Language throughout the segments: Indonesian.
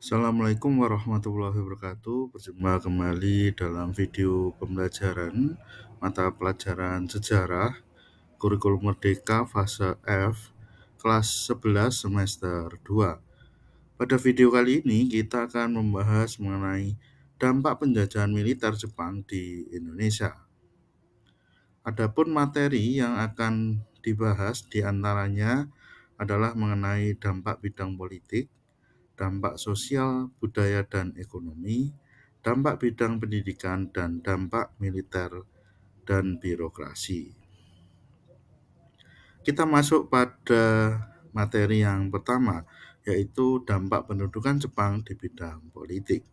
Assalamualaikum warahmatullahi wabarakatuh. Berjumpa kembali dalam video pembelajaran mata pelajaran sejarah kurikulum merdeka fase F kelas 11 semester 2. Pada video kali ini kita akan membahas mengenai dampak penjajahan militer Jepang di Indonesia. Adapun materi yang akan dibahas diantaranya adalah mengenai dampak bidang politik, dampak sosial, budaya, dan ekonomi, dampak bidang pendidikan, dan dampak militer dan birokrasi. Kita masuk pada materi yang pertama, yaitu dampak pendudukan Jepang di bidang politik.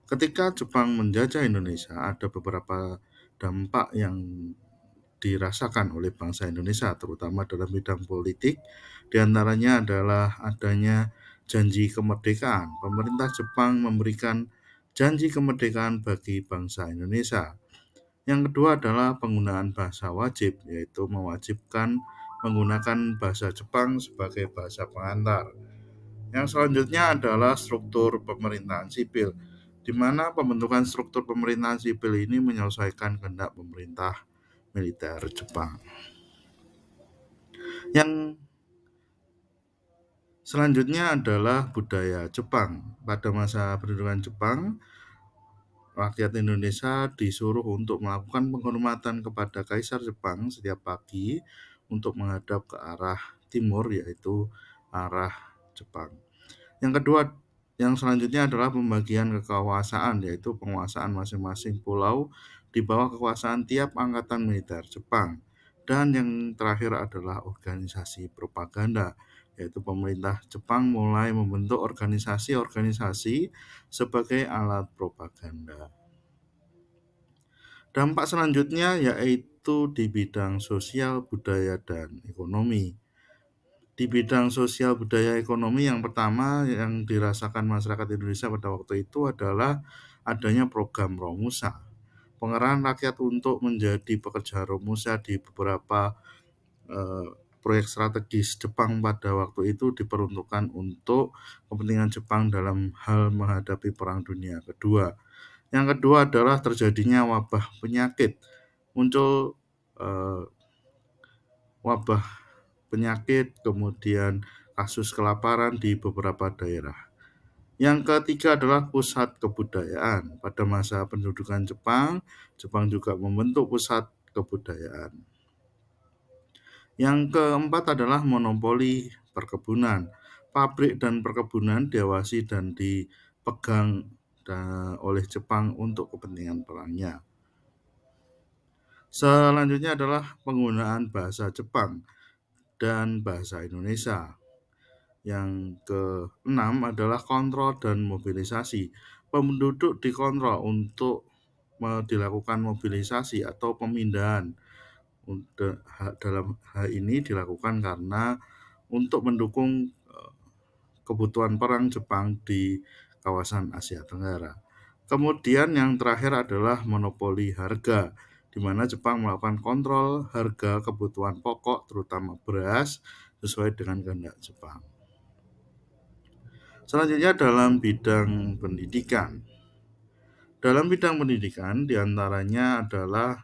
Ketika Jepang menjajah Indonesia, ada beberapa dampak yang dirasakan oleh bangsa Indonesia, terutama dalam bidang politik. Di antaranya adalah adanya janji kemerdekaan. Pemerintah Jepang memberikan janji kemerdekaan bagi bangsa Indonesia. Yang kedua adalah penggunaan bahasa wajib, yaitu mewajibkan menggunakan bahasa Jepang sebagai bahasa pengantar. Yang selanjutnya adalah struktur pemerintahan sipil, di mana pembentukan struktur pemerintahan sipil ini menyesuaikan kehendak pemerintah militer Jepang. Yang selanjutnya adalah budaya Jepang. Pada masa pendudukan Jepang, rakyat Indonesia disuruh untuk melakukan penghormatan kepada Kaisar Jepang setiap pagi untuk menghadap ke arah timur, yaitu arah Jepang. Yang kedua, yang selanjutnya adalah pembagian kekuasaan, yaitu penguasaan masing-masing pulau di bawah kekuasaan tiap angkatan militer Jepang. Dan yang terakhir adalah organisasi propaganda, yaitu pemerintah Jepang mulai membentuk organisasi-organisasi sebagai alat propaganda. Dampak selanjutnya yaitu di bidang sosial, budaya, dan ekonomi. Di bidang sosial, budaya, ekonomi, yang pertama yang dirasakan masyarakat Indonesia pada waktu itu adalah adanya program Romusa. Pengerahan rakyat untuk menjadi pekerja Romusa di beberapa proyek strategis Jepang pada waktu itu diperuntukkan untuk kepentingan Jepang dalam hal menghadapi Perang Dunia Kedua. Yang kedua adalah terjadinya wabah penyakit. Muncul wabah penyakit, kemudian kasus kelaparan di beberapa daerah. Yang ketiga adalah pusat kebudayaan. Pada masa pendudukan Jepang, Jepang juga membentuk pusat kebudayaan. Yang keempat adalah monopoli perkebunan. Pabrik dan perkebunan diawasi dan dipegang oleh Jepang untuk kepentingan perangnya. Selanjutnya adalah penggunaan bahasa Jepang dan bahasa Indonesia. Yang keenam adalah kontrol dan mobilisasi. Penduduk dikontrol untuk dilakukan mobilisasi atau pemindahan. Dalam hal ini dilakukan karena untuk mendukung kebutuhan perang Jepang di kawasan Asia Tenggara. Kemudian yang terakhir adalah monopoli harga, di mana Jepang melakukan kontrol harga kebutuhan pokok terutama beras sesuai dengan kehendak Jepang. Selanjutnya dalam bidang pendidikan. Dalam bidang pendidikan diantaranya adalah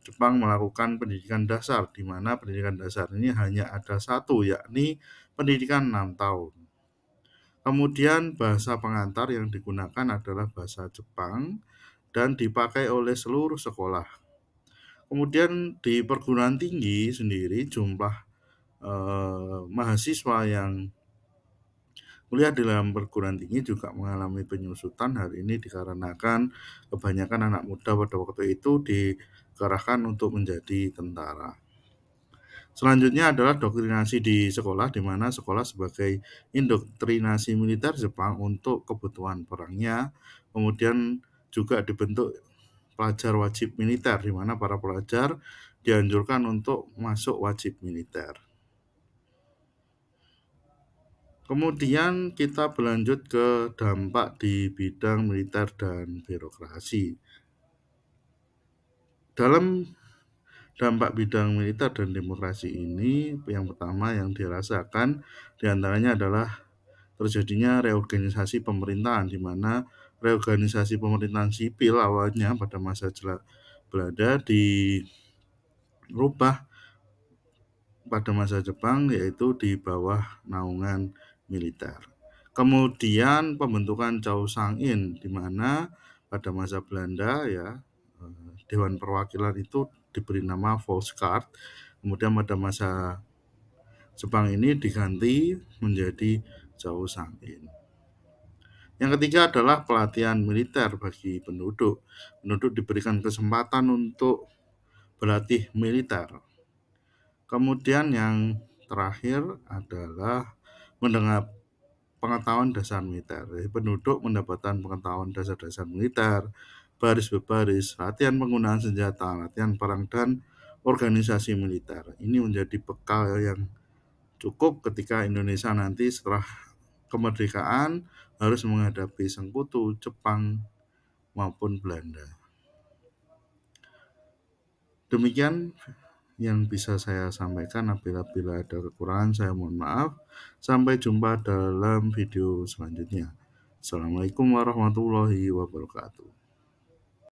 Jepang melakukan pendidikan dasar, di mana pendidikan dasar ini hanya ada satu, yakni pendidikan 6 tahun. Kemudian bahasa pengantar yang digunakan adalah bahasa Jepang dan dipakai oleh seluruh sekolah. Kemudian di perguruan tinggi sendiri jumlah mahasiswa yang kuliah di dalam perguruan tinggi juga mengalami penyusutan. Hal ini dikarenakan kebanyakan anak muda pada waktu itu dikerahkan untuk menjadi tentara. Selanjutnya adalah doktrinasi di sekolah, di mana sekolah sebagai indoktrinasi militer Jepang untuk kebutuhan perangnya. Kemudian juga dibentuk pelajar wajib militer, di mana para pelajar dianjurkan untuk masuk wajib militer. Kemudian kita berlanjut ke dampak di bidang militer dan birokrasi. Dalam dampak bidang militer dan demokrasi ini, yang pertama yang dirasakan diantaranya adalah terjadinya reorganisasi pemerintahan, di mana reorganisasi pemerintahan sipil awalnya pada masa Belanda dirubah pada masa Jepang, yaitu di bawah naungan militer. Kemudian pembentukan Chaosang-in, di mana pada masa Belanda ya Dewan Perwakilan itu diberi nama Volksraad. Kemudian pada masa Jepang ini diganti menjadi Chaosang-in. Yang ketiga adalah pelatihan militer bagi penduduk. Penduduk diberikan kesempatan untuk berlatih militer. Kemudian yang terakhir adalah mendengar pengetahuan dasar militer. Jadi penduduk mendapatkan pengetahuan dasar-dasar militer, baris berbaris, latihan penggunaan senjata, latihan perang, dan organisasi militer. Ini menjadi bekal yang cukup ketika Indonesia nanti setelah kemerdekaan harus menghadapi sekutu Jepang maupun Belanda. Demikian yang bisa saya sampaikan. Apabila ada kekurangan, saya mohon maaf. Sampai jumpa dalam video selanjutnya. Assalamualaikum warahmatullahi wabarakatuh.